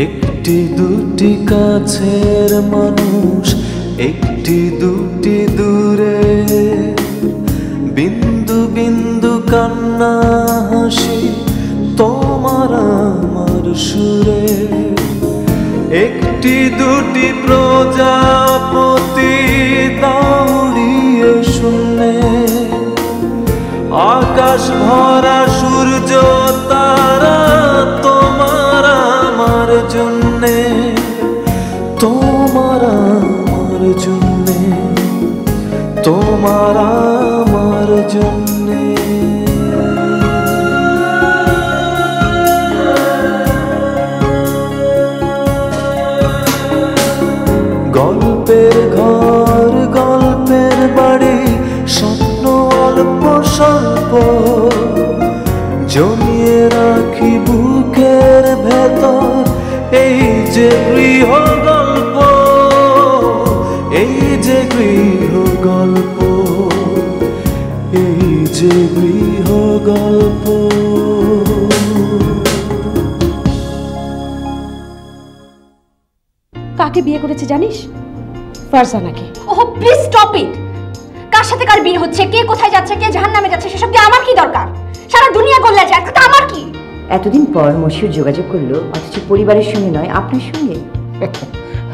একটি দুটি কাছের মানুষ, একটি দুটি দূরে, বিন্দু বিন্দু কান্না হাসি তোমার আমার সুরে। একটি দুটি প্রজাপতি দাঁড়িয়ে শূন্যে, আকাশ ভরা সূর্য তারা তোমার আমার জন্যে, তোমার আমার জন্যে, তোমার আমার জন্যে। গল্পের ঘর, গল্পের বাড়ি, স্বপ্ন অল্প স্বল্প জমিয়ে রাখি বুকের ভেতর। এই যে গৃহ গল্প, এই যে গৃহ গল্প, এই যে গৃহ গল্প। কাকে বিয়ে করেছে জানিস? ফারজানাকে। ওহ প্লিজ স্টপ ইট। কার সাথে কার বিয়ে হচ্ছে, কে কোথায় যাচ্ছে, কে জাহান্নামে যাচ্ছে, সেসব দিয়ে আমার কি দরকার? সারা দুনিয়া গোল্লা যায়, তা আমার কি? এতদিন পর মশিউর যোগাযোগ করলো, অথচ পরিবারের সঙ্গে নয়, আপনার সঙ্গে।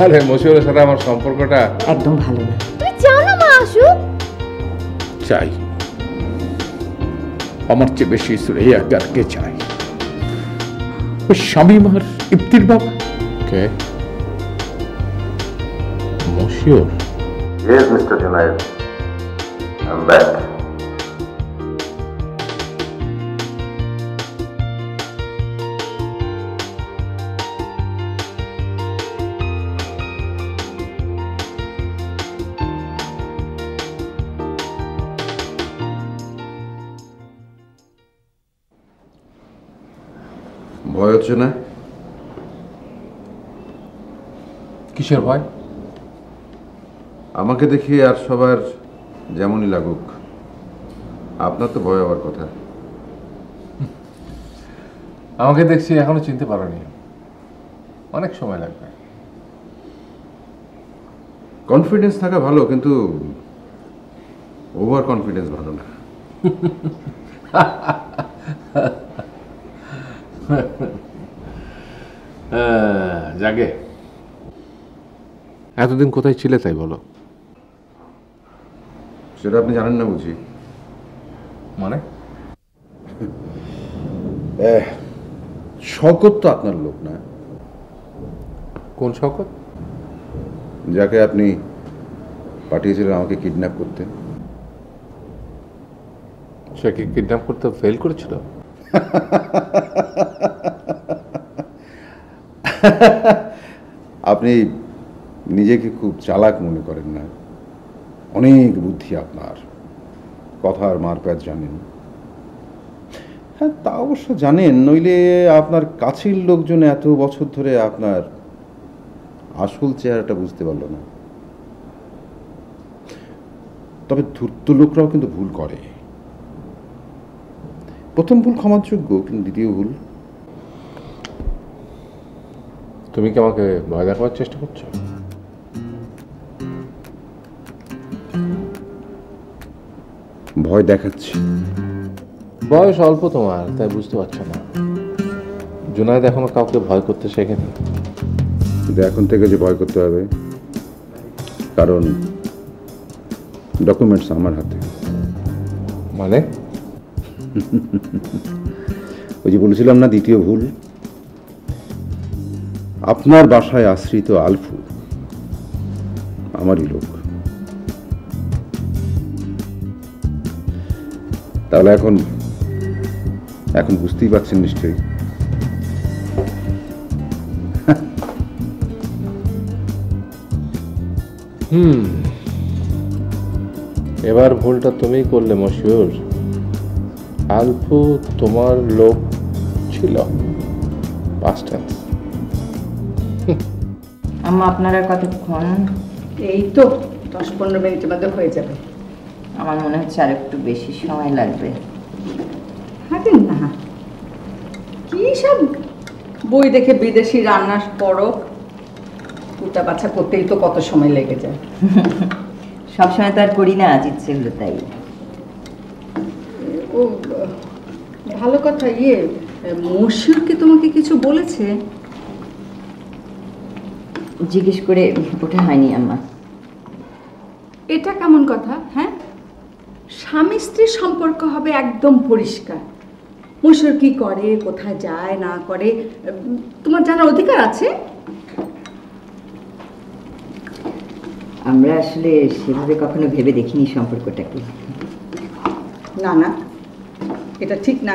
আরে মশিউরের সাথে আমার সম্পর্কটা একদম ভালো না। তুমি চাও না মা আসুক? চাই, আমার চেয়ে বেশি সুরাইয়া গারকে চাই। ওই শামীমার ইফতির বাবা কে? Moshiur? Yes, Mr. Junaid. I'm back. ভয় হচ্ছে না? কিসের ভয়? আমাকে দেখি আর সবার যেমনই লাগুক, আপনার তো ভয় হওয়ার কথা। আমাকে দেখছি এখনো চিনতে পারোনি, অনেক সময় লাগবে। কনফিডেন্স থাকা ভালো, কিন্তু ওভার কনফিডেন্স ভালো না। জাগে, এতদিন কোথায় ছিলে তাই বলো? সেটা আপনি জানেন না বুঝি? মানে শওকত তো আপনার লোক না? কোন শওকত? যাকে আপনি পাঠিয়েছিলেন আমাকে কিডন্যাপ করতে। সে কি কিডন্যাপ করতে ফেল করেছিল? আপনি নিজেকে খুব চালাক মনে করেন না? অনেক বুদ্ধি আপনার, কথার মারপ্যাচ জানেন। হ্যাঁ, তা অবশ্য জানেন, নইলে আপনার কাছের লোকজন এত বছর ধরে আপনার আসল চেহারাটা বুঝতে পারল না। তবে ধূর্ত লোকরাও কিন্তু ভুল করে। প্রথম ভুল ক্ষমাযোগ্য, কিন্তু দ্বিতীয় ভুল। তুমি কি আমাকে ভয় দেখাবার চেষ্টা করছো? ভয় দেখাচ্ছি। বয়স অল্প তোমার, তাই বুঝতে পারছো না। জুনায়েদ এখনো কাউকে ভয় করতে শেখেনি। কিন্তু এখন থেকে যে ভয় করতে হবে, কারণ ডকুমেন্টস আমার হাতে। মানে? ওই যে বলেছিলাম না, দ্বিতীয় ভুল। আপনার বাসায় আশ্রিত আলফু আমারই লোক। তাহলে এখন বুঝতেই পারছেন নিশ্চয়ই। এবার ভুলটা তুমিই করলে মশিউর। আলফু তোমার লোক ছিল, পাস্ট টেন্স। আম্মা আপনারা কতক্ষণ? এই তো 10-15 মিনিটের মধ্যে হয়ে যাবে। আমার মনে হচ্ছে আর একটু বেশি সময় লাগবে। হাঁটেন না, কি সব বই দেখে বিদেশি রান্নার পরও কুটা বাছা করতেই তো কত সময় লেগে যায়। সবসময় তো আর করি না, আজ ইচ্ছে হলো তাই। ও ভালো কথা। মশিউরকে তোমাকে কিছু বলেছে? জিজ্ঞেস করে ওঠা হয়নি আম্মা। এটা কেমন কথা? হ্যাঁ, স্বামী স্ত্রীর সম্পর্ক হবে একদম পরিষ্কার। মশিউর কি করে, কোথায় যায় না করে, তোমার জানার অধিকার আছে। আমরা আসলে সেভাবে কখনো ভেবে দেখিনি সম্পর্কটাকে। না না, এটা ঠিক না।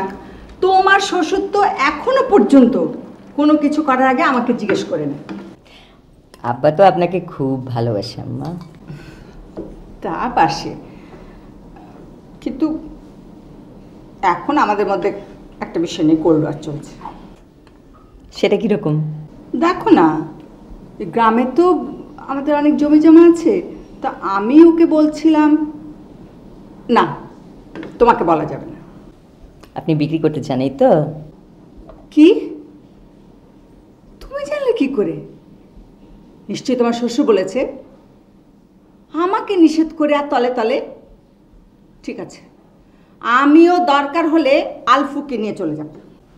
তোমার শ্বশুর তো এখনো পর্যন্ত কোনো কিছু করার আগে আমাকে জিজ্ঞেস করে না। আব্বা তো আপনাকে খুব ভালোবাসে আম্মা। তা পাশে, কিন্তু এখন আমাদের মধ্যে একটা বিষয় নিয়ে কোল্ডওয়ার চলছে। সেটা কিরকম? দেখো না, এই গ্রামে তো আমাদের অনেক জমি জমা আছে। তা আমি ওকে বলছিলাম, না তোমাকে বলা যাবে না। আপনি বিক্রি করতে চান এই তো? কি? তুমি জানলে কি করে? নিশ্চয়ই তোমার শ্বশুর বলেছে। আমাকে নিষেধ করে আর তলে তলে। ঠিক আছে, আমিও দরকার হলে আলফুকে নিয়ে চলে যাব।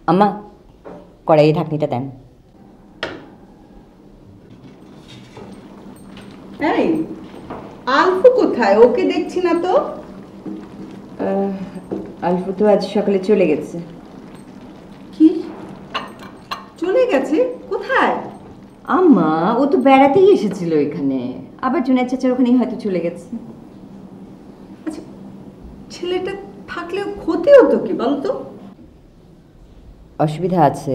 আম্মা, কড়াইয়ে ঢাকনিটা দেন। এই আলফু কোথায়? ওকে দেখছি না তো। আলফু তো আজ সকালে চলে গেছে। কি চলে গেছে? কোথায়? আম্মা, ও তো বেড়াতেই এসেছিল এখানে, আবার জুনায়েদ চাচার ওখানেই হয়তো চলে গেছে। আচ্ছা, ছেলেটা থাকলেও ক্ষতি হতো কি বলতো? অসুবিধা আছে।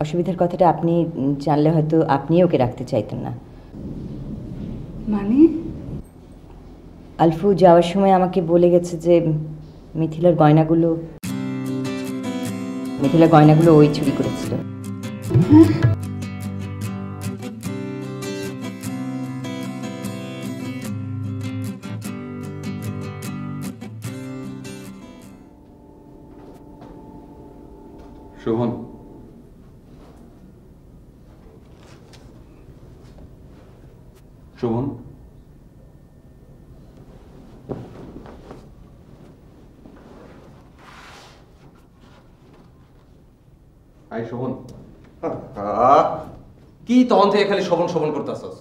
অসুবিধার কথাটা আপনি জানলে হয়তো আপনিও ওকে রাখতে চাইতেন না। মানে? আলফু যাওয়ার সময় আমাকে বলে গেছে যে মিথিলার গয়নাগুলো ওই চুরি করেছিল। শোভন, শোভন, আই শোভন, কি তখন থেকে খালি শোভন শোভন করতেছস?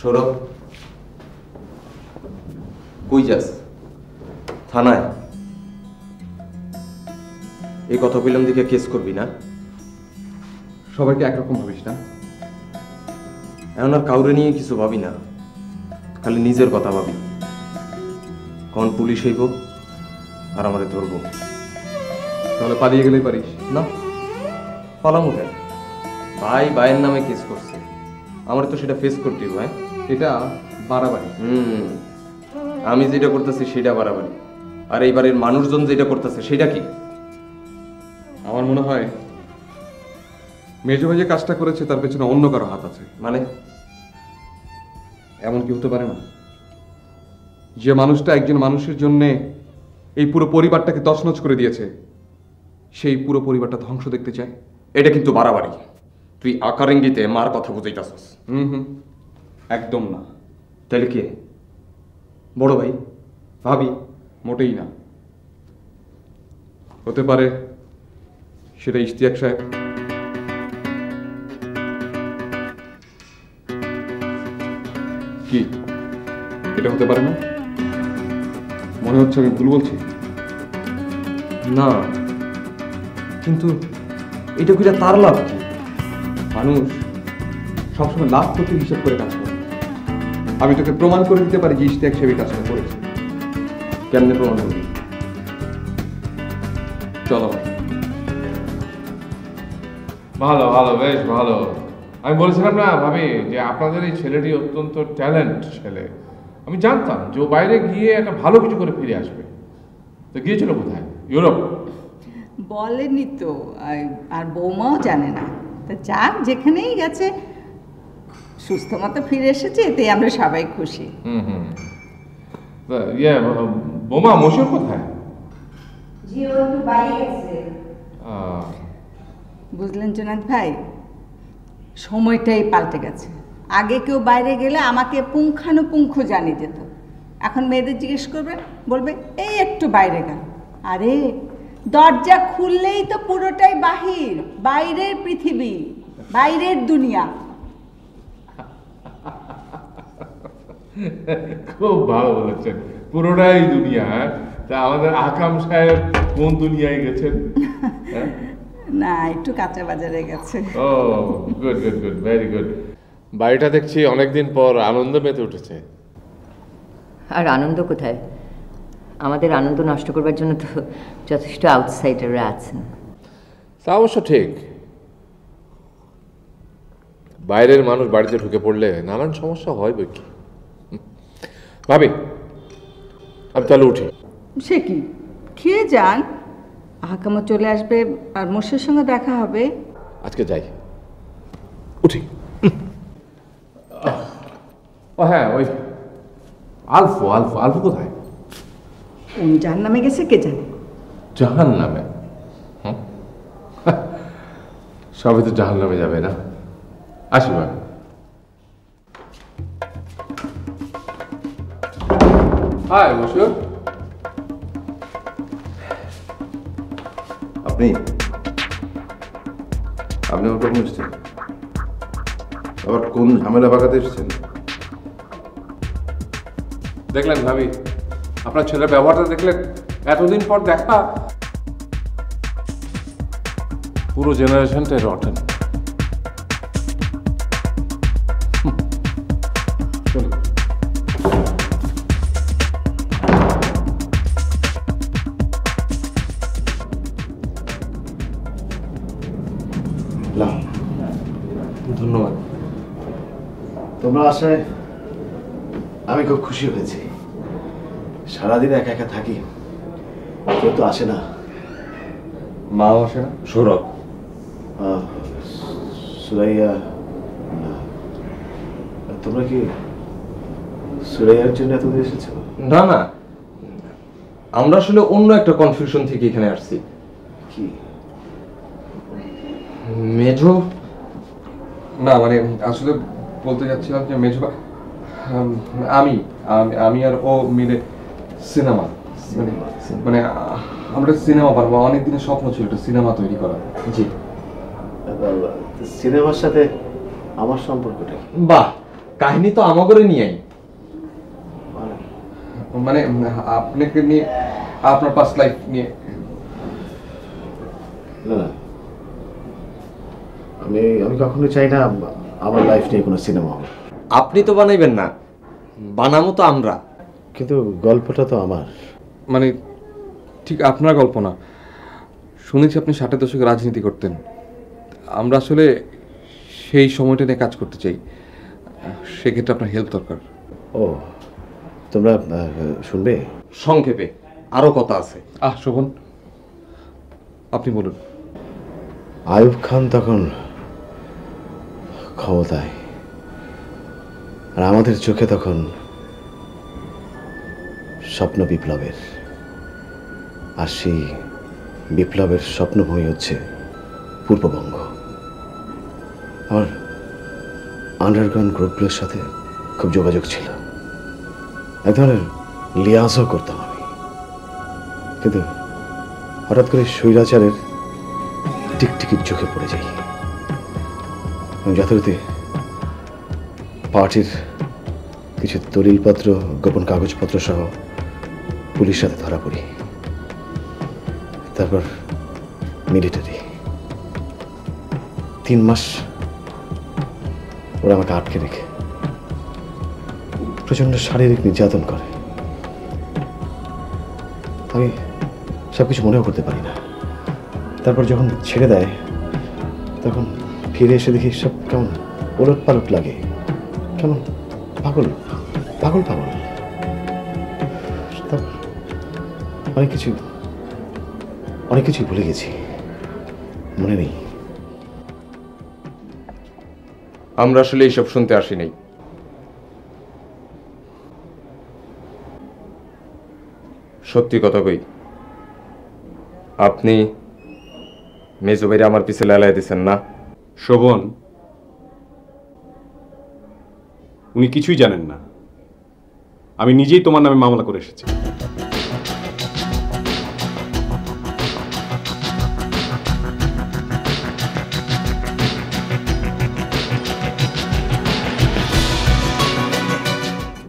সৌরভ, কই যাস? থানায় এই কথা বললাম দিকে কেস করবি না? সবাইকে একরকম ভাবিস না। এখন আর কাউরে নিয়ে কিছু ভাবি না, খালি নিজের কথা ভাবি। কোন পুলিশ হইব আর আমারে ধরবো। তাহলে পালিয়ে গেলেই পারিস না, পালামু কেন? ভাই ভাইয়ের নামে কেস করছে, আমার তো সেটা ফেস করতে ভাই। এটা বাড়াবাড়ি। আমি যেটা করতেছি সেটা বাড়াবাড়ি, আর এই বাড়ির মানুষজন যেটা করতেছে সেটা কি? আমার মনে হয় মেজো ভাই যে কাজটা করেছে তার পেছনে অন্য কারো হাত আছে। মানে এমন কি হতে পারে না যে মানুষটা একজন মানুষের জন্য এই পুরো পরিবারটাকে তছনছ করে দিয়েছে, সেই পুরো পরিবারটা ধ্বংস দেখতে চায়? এটা কিন্তু বাড়াবাড়ি। তুই আকার ইঙ্গিতে মার কথা বুঝাইতাছস। একদম না। তাহলে কে? বড় ভাই, ভাবি? মোটেই না। হতে পারে সেটা ইশতিয়াক সাহেব। কি এটা হতে পারে না? মনে হচ্ছে আমি ভুল বলছি। না, কিন্তু এটা কইরা তার লাভ কি? মানুষ সবসময় লাভ ক্ষতির হিসাব করে কাজ করে। আমি তোকে প্রমাণ করে দিতে পারি যে ইশতিয়াক সাহেব এই কাজটা করেছে। কেমনে প্রমাণ করবি? চলো। ভালো ভালো, বেশ ভালো। আমি বলছিলাম না ভাবি যে আপনাদের এই ছেলেটি অত্যন্ত ট্যালেন্ট ছেলে। আমি জানতাম যে ও বাইরে গিয়ে একটা ভালো কিছু করে ফিরে আসবে। তো গিয়েছিল কোথায়? ইউরোপ? বলেনি তো, আর বৌমাও জানে না। তা যাক, যেখানেই গেছে সুস্থ মতো ফিরে এসেছে, এতে আমরা সবাই খুশি। ইয়ে বোমা মশিউর কোথায়? জি ও একটু বাইরে গেছে। আহ, বুঝলেন জুনায়েদ ভাই, সময়টাই পাল্টে গেছে। আগে কেউ বাইরে গেলে আমাকে পুঙ্খানুপুঙ্খ জানিয়ে যেত, এখন মেয়েদের জিজ্ঞেস করবেন, বলবে এই একটু বাইরে গেল। আরে দরজা খুললেই তো পুরোটাই বাহির, বাইরের পৃথিবী, বাইরের দুনিয়া। খুব ভালো বলেছেন, পুরোটাই দুনিয়া। তা আমাদের আকাম সাহেব কোন দুনিয়ায় গেছেন? না, একটু কাঁচা বাজারে গেছে। ও good good good, very good. বাড়িটা দেখছি অনেকদিন পর আনন্দ মেতে উঠেছে। আর আনন্দ কোথায়? আমাদের আনন্দ নষ্ট করবার জন্য তো যথেষ্ট আউটসাইডাররা আছেন। তা অবশ্য ঠিক, বাইরের মানুষ বাড়িতে ঢুকে পড়লে নানান সমস্যা হয় বই কি। ভাবি আমি তাহলে উঠি। সে কি, খেয়ে যান, আহকামা চলে আসবে আর মোর্শের সঙ্গে দেখা হবে। আজকে যাই, উঠি। ও হ্যাঁ, ওই আলফু আলফু আলফু কোথায়? উনি যার নামে গেছে কে জানে। জাহান নামে? সবই তো জাহান নামে যাবে না। আসি ভাই। হাই মশিউর। আপনি আপনি ওর কখন এসছেন? আবার কোন ঝামেলা বাগাতে এসছেন? দেখলেন ভাবি, আপনার ছেলের ব্যবহারটা দেখলেন? এতদিন পর দেখা, পুরো জেনারেশনটাই রটেন। চলুন। ধন্যবাদ। তোমরা আসায় আমি খুব খুশি হয়েছি। সারাদিন একা একা থাকি, কেউ তো আসে না। মাও আসে না? সৌরভ, সুরাইয়া, তোমরা কি সুরাইয়ার জন্য এতদিন এসেছো? না না, আমরা আসলে অন্য একটা কনফিউশন থেকে এখানে আসছি। কি? মেজো না, মানে আসলে বলতে যাচ্ছিলাম যে মেজো আমি আমি আর ও মিলে সিনেমা, মানে আমরা সিনেমা বানাবো। অনেক দিনের স্বপ্ন ছিল একটা সিনেমা তৈরি করা। জি। সিনেমার সাথে আমার সম্পর্কটা কি? বাহ, কাহিনী তো আমাগরে নিয়েই, মানে আপনাকে নিয়ে, আপনার পাস্ট লাইফ নিয়ে। না না, আমি কখনো চাই না আমার লাইফ নিয়ে কোনো সিনেমা হবে। আপনি তো বানাইবেন না, বানাবো তো আমরা। কিন্তু গল্পটা তো আমার। মানে ঠিক আপনার গল্প না, শুনেছি আপনি 60-এর দশকে রাজনীতি করতেন। আমরা আসলে সেই সময়টা নিয়ে কাজ করতে চাই, সেক্ষেত্রে আপনার হেল্প দরকার। ও, তোমরা শুনবে? সংক্ষেপে আরো কথা আছে। শোভন, আপনি বলুন। আইয়ুব খান তখন ক্ষমতায়, আর আমাদের চোখে তখন স্বপ্ন বিপ্লবের, আর সেই বিপ্লবের স্বপ্নভূমি হচ্ছে পূর্ববঙ্গ। আমার আন্ডারগ্রাউন্ড গ্রুপগুলোর সাথে খুব যোগাযোগ ছিল, এক ধরনের লিয়াজও করতাম আমি। কিন্তু হঠাৎ করে স্বৈরাচারের টিকটিকির চোখে পড়ে যাই এবং যথারীতি পার্টির কিছু দলিলপত্র, গোপন কাগজপত্র সহ পুলিশ সাথে ধরা পড়ি। তারপর মিলিটারি 3 মাস ওরা আমাকে আটকে রেখে প্রচণ্ড শারীরিক নির্যাতন করে। আমি সবকিছু মনেও করতে পারি না। তারপর যখন ছেড়ে দেয়, তখন ফিরে এসে দেখি সব কেমন ওলট পালট লাগে, কেমন পাগল পাগল পাগল। অনেক কিছুই ভুলে গেছি, মনে নেই। আমরা আসলে এইসব শুনতে আসি নাই। সত্যি কথা কই, আপনি মেজো ভাইরে আমার পিছে লেলাই দিছেন না? শোভন, উনি কিছুই জানেন না। আমি নিজেই তোমার নামে মামলা করে এসেছি।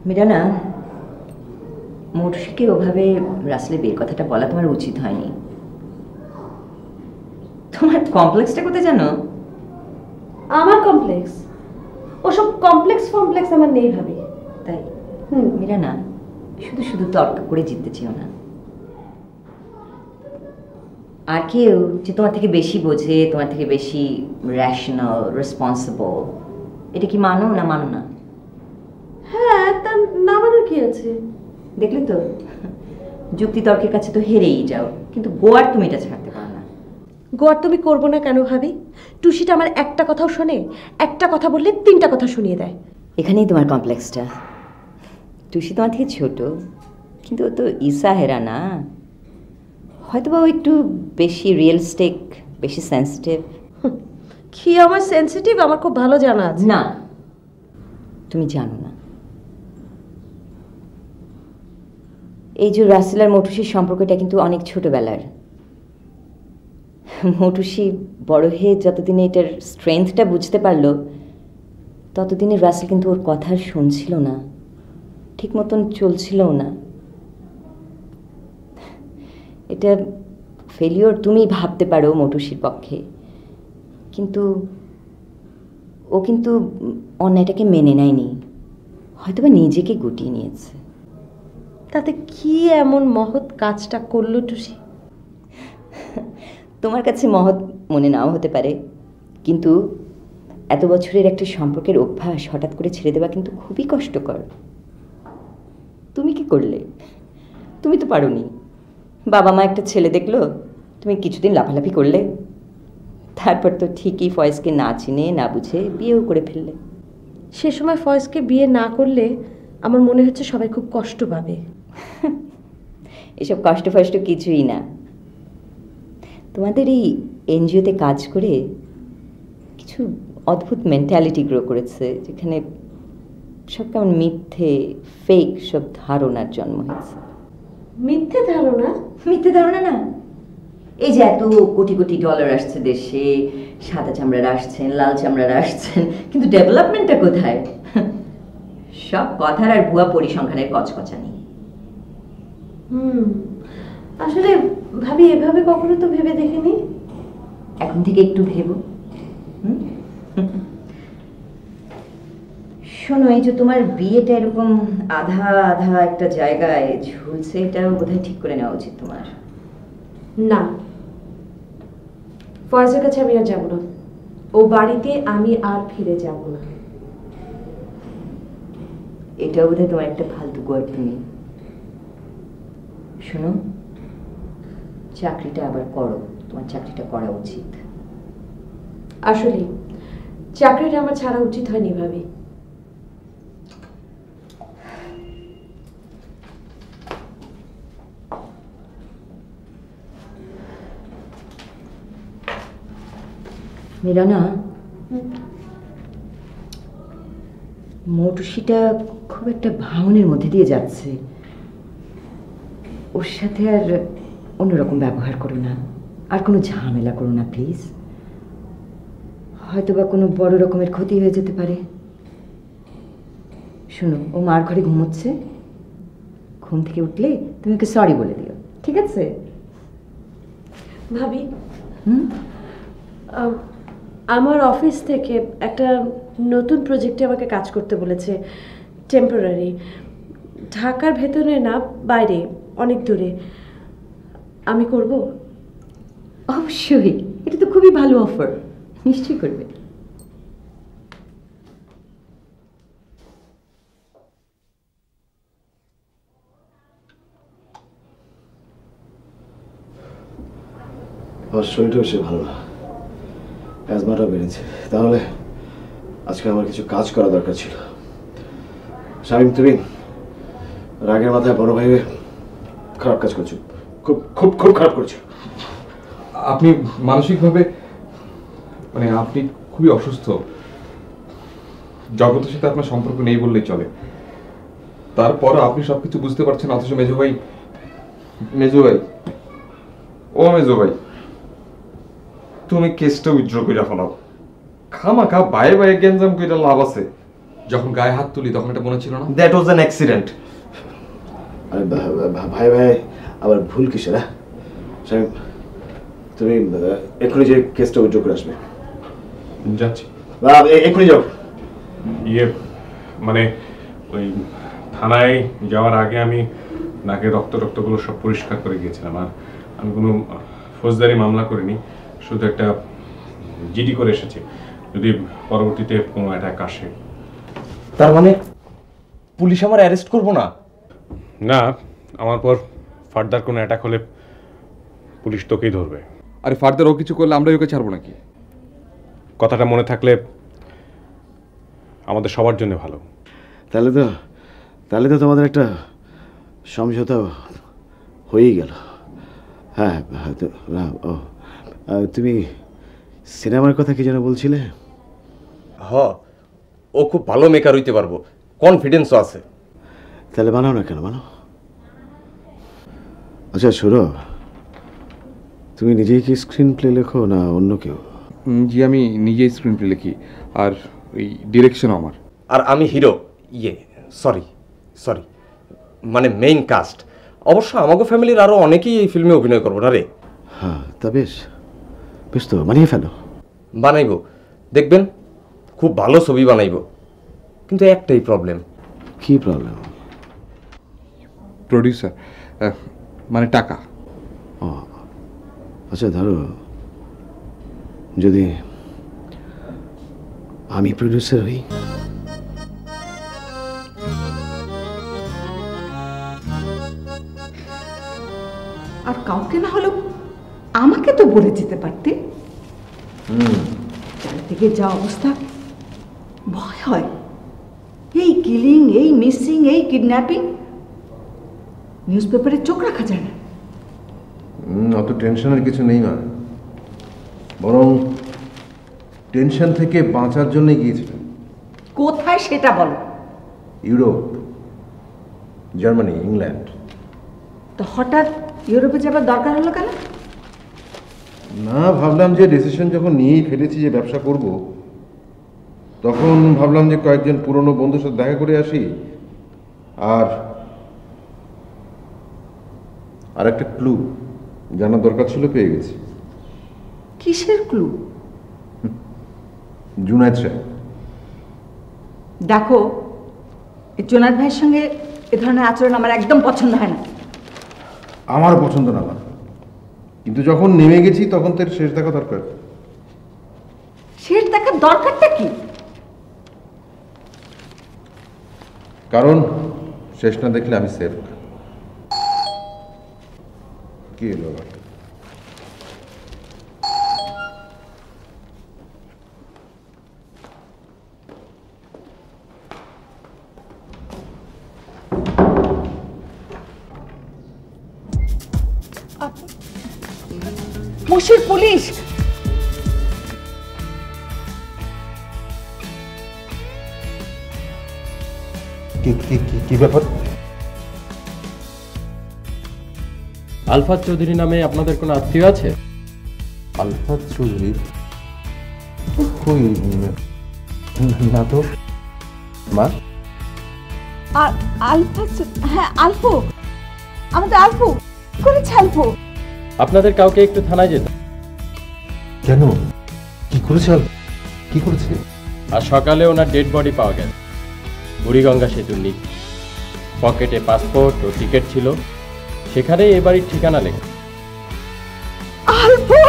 মিরানা, মোটরসাইকেল ওভাবে রাসেলের বিয়ের কথাটা বলা তোমার উচিত হয়নি। তোমার কমপ্লেক্সটা কোথায় জানো? আমার কমপ্লেক্স? ওসব কমপ্লেক্স আমার নেই ভাবি। তাই মিরানা, শুধু শুধু তর্ক করে জিততে চেও না। আর কেউ যে তোমার থেকে বেশি বোঝে, তোমার থেকে বেশি রেশনাল, রেসপন্সিবল, এটা কি মানো না মানো না? হ্যাঁ, তা না মানার কি আছে? দেখলে তো, যুক্তি তর্কের কাছে তো হেরেই যাও, কিন্তু গোয়ার তুমি এটা ছাড়তে পারো না। গোয়ার তুমি করবো না কেন ভাবি? টুসিটা আমার একটা কথাও শোনে, একটা কথা বললে 3টা কথা শুনিয়ে দেয়। এখানেই তোমার কমপ্লেক্সটা। টুসি তোমার থেকে ছোট, কিন্তু ও তো ঈসা হেরা না। হয়তোবা ও একটু বেশি রিয়েলিস্টিক, বেশি সেন্সিটিভ। কি আমার সেন্সিটিভ আমার খুব ভালো জানা আছে। না, তুমি জানো না। এই যে রাসেল আর মটুসির সম্পর্কটা কিন্তু অনেক ছোটবেলার। মটুসি বড় হয়ে যতদিনে এটার স্ট্রেংথটা বুঝতে পারলো, ততদিনে রাসেল কিন্তু ওর কথা শুনছিল না, ঠিক মতন চলছিলও না। এটা ফেলিওর তুমি ভাবতে পারো মটুসির পক্ষে, কিন্তু ও কিন্তু অন্যায়টাকে মেনে নেয়নি, হয়তোবা নিজেকে গুটিয়ে নিয়েছে। তাতে কি এমন মহৎ কাজটা করলো টুসি? তোমার কাছে মহৎ মনে নাও হতে পারে, কিন্তু এত বছরের একটা সম্পর্কের অভ্যাস হঠাৎ করে ছেড়ে দেওয়া কিন্তু খুবই কষ্টকর। তুমি কি করলে? তুমি তো পারোনি। বাবা মা একটা ছেলে দেখলো, তুমি কিছুদিন লাফালাফি করলে, তারপর তো ঠিকই ফয়েজকে না চিনে না বুঝে বিয়েও করে ফেললে। সে সময় ফয়েজকে বিয়ে না করলে আমার মনে হচ্ছে সবাই খুব কষ্ট পাবে। এসব কষ্ট ফষ্ট কিছুই না। তোমাদের এই এনজিওতে কাজ করে কিছু অদ্ভুত মেন্টালিটি গ্রো করেছে, যেখানে সব কেমন মিথ্যে, ফেক সব ধারণার জন্ম হয়েছে। মিথ্যে ধারণা? মিথ্যে ধারণা না, এই যে এত কোটি কোটি ডলার আসছে দেশে, সাদা চামড়ারা আসছেন, লাল চামড়ারা আসছেন, কিন্তু ডেভেলপমেন্টটা কোথায়? সব কথার আর ভুয়া পরিসংখ্যানের কচকচানি। আসলে ভাবি এভাবে কখনো তো ভেবে দেখিনি। এখন থেকে একটু ভেবো। শোনো, এই যে তোমার বিয়েটা এরকম আধা আধা একটা জায়গায় ঝুলছে, এটাও বোধহয় ঠিক করে নেওয়া উচিত তোমার। না, ফয়েজের কাছে আমি আর যাবো না, ও বাড়িতে আমি আর ফিরে যাব না। এটাও বোধহয় তোমার একটা ফালতু গোয়ার তুমি। শোনো, চাকরিটা আবার করো, তোমার চাকরিটা করা উচিত। আসলে চাকরিটা আমার ছাড়া উচিত হয়নি ভাবি। মিরানা, মটুসিটা খুব একটা ভাঙনের মধ্যে দিয়ে যাচ্ছে, ওর সাথে আর অন্যরকম ব্যবহার করো না, আর কোনো ঝামেলা করো না প্লিজ। হয়তোবা কোনো বড় রকমের ক্ষতি হয়ে যেতে পারে। শোনো, ও মার ঘরে ঘুমোচ্ছে, ঘুম থেকে উঠলে তুমি ওকে সরি বলে দিও, ঠিক আছে? ভাবি, আমার অফিস থেকে একটা নতুন প্রজেক্টে আমাকে কাজ করতে বলেছে, টেম্পোরারি। ঢাকার ভেতরে না, বাইরে, অনেক দূরে। আমি করব? অবশ্যই, এটা তো খুবই ভালো অফার, নিশ্চয়ই করবে। আমার শরীরটাও সে ভালো না, অ্যাজমাটা বেড়েছে। তাহলে আজকে আমার কিছু কাজ করা দরকার ছিল। শামীম, তুমি রাগের মাথায় বড় ভাই খারাপ কাজ করেছো, খুব খুব খুব খারাপ করেছো। আপনি মানসিকভাবে মানে আপনি খুবই অসুস্থ। জগতের সাথে আপনার সম্পর্ক নেই বললেই চলে। তারপর আপনি সবকিছু বুঝতে পারছেন, অথচ মেজো ভাই ও মেজো ভাই, তুমি কেসটা উইথড্র কইরা ফেলাও। খামাখা বায়ে বায়ে গেঞ্জাম কইরা লাভ আছে? যখন গায়ে হাত তুলি তখন এটা মনে ছিল না? That was an accident. আরে ভাই ভাই আবার ভুল কিসের? সাহেব তুমি এক্ষুনি যে কেসটা উইথড্র করে আসবে। যাচ্ছি। এক্ষুনি যাও। মানে ওই থানায় যাওয়ার আগে আমি নাকের রক্তগুলো সব পরিষ্কার করে গিয়েছিলাম। আর আমি কোনো ফৌজদারি মামলা করিনি, শুধু একটা জিডি করে এসেছি, যদি পরবর্তীতে কোনো অ্যাটাক আসে। তার মানে পুলিশ আমার অ্যারেস্ট করবো না? না, আমার পর ফার্দার কোনো অ্যাটাক হলে পুলিশ তোকেই ধরবে। আরে ফার্দার ও কিছু করলে আমরাই ওকে ছাড়বো নাকি? কথাটা মনে থাকলে আমাদের সবার জন্য ভালো। তাহলে তো তোমাদের একটা সমঝোতা হয়েই গেল। হ্যাঁ, তুমি সিনেমার কথা কি যেন বলছিলে? ও খুব ভালো মেকার হইতে পারবো, কনফিডেন্সও আছে। তাহলে বানাও না, কেন বানাও। আচ্ছা শোনো, তুমি নিজেই কি স্ক্রিন প্লে লেখো না অন্য কেউ? জি, আমি নিজেই স্ক্রিন প্লে লিখি, আর ওই ডিরেকশনও আমার। আর আমি হিরো, সরি মানে মেইন কাস্ট। অবশ্য আমাকে ফ্যামিলির আরো অনেকেই এই ফিল্মে অভিনয় করবো না রে। হ্যাঁ, তা বেশ তো বানিয়ে ফেলো। বানাইবো, দেখবেন খুব ভালো ছবি বানাইবো, কিন্তু একটাই প্রবলেম। কি প্রবলেম? প্রডিউসার, মানে টাকা। ও আচ্ছা, ধরো যদি আমি প্রডিউসার হই, আর কাউকে না হলেও আমাকে তো বলে যেতে পারতে। চারিদিকে যা অবস্থা, ভয় হয়। এই কিলিং, এই মিসিং, এই কিডন্যাপিং, নিউজ পেপারে চোখ রাখা যায় না। অত টেনশনের কিছু নেই মা, বরং টেনশন থেকে বাঁচার জন্যই গিয়েছিলেন। কোথায় সেটা বলো। Europe, Germany, England. তো হঠাৎ ইউরোপে যাবার দরকার হলো কেন? না, ভাবলাম যে ডিসিশন যখন নিয়েই ফেলেছি যে ব্যবসা করব, তখন ভাবলাম যে কয়েকজন পুরনো বন্ধুর সাথে দেখা করে আসি। আর একটা ক্লু জানার দরকার ছিল, পেয়ে গেছি। কিসের ক্লু? জুনায়েদ সাহেব। দেখো, এই জুনায়েদ ভাইয়ের সঙ্গে এ ধরনের আচরণ আমার একদম পছন্দ হয় না। আমার পছন্দ না, কিন্তু যখন নেমে গেছি তখন তো শেষ দেখা দরকার। শেষ দেখার দরকারটা কি? কারণ শেষ না দেখলে আমি সেফ। কি এলো আবার? মুশির পুলিশ। কি ব্যাপার? আলফাত চৌধুরী নামে আপনাদের কোনো আত্মীয় আছে? আলফাত চৌধুরী? কই না তো মা। আলফা? হ্যাঁ, আলফু, আমাদের আলফু করেছে। আলফু, আপনাদের কাউকে একটু থানায় যেত। কেন? কি করেছে? কি করেছে? আর সকালে ওনার ডেড বডি পাওয়া গেল বুড়িগঙ্গা সেতুর নিচে। পকেটে পাসপোর্ট ও টিকিট ছিল, সেখানে এ বাড়ির ঠিকানা লেখা। আলফু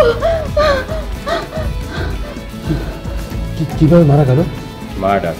কিভাবে মারা গেল? মার্ডার।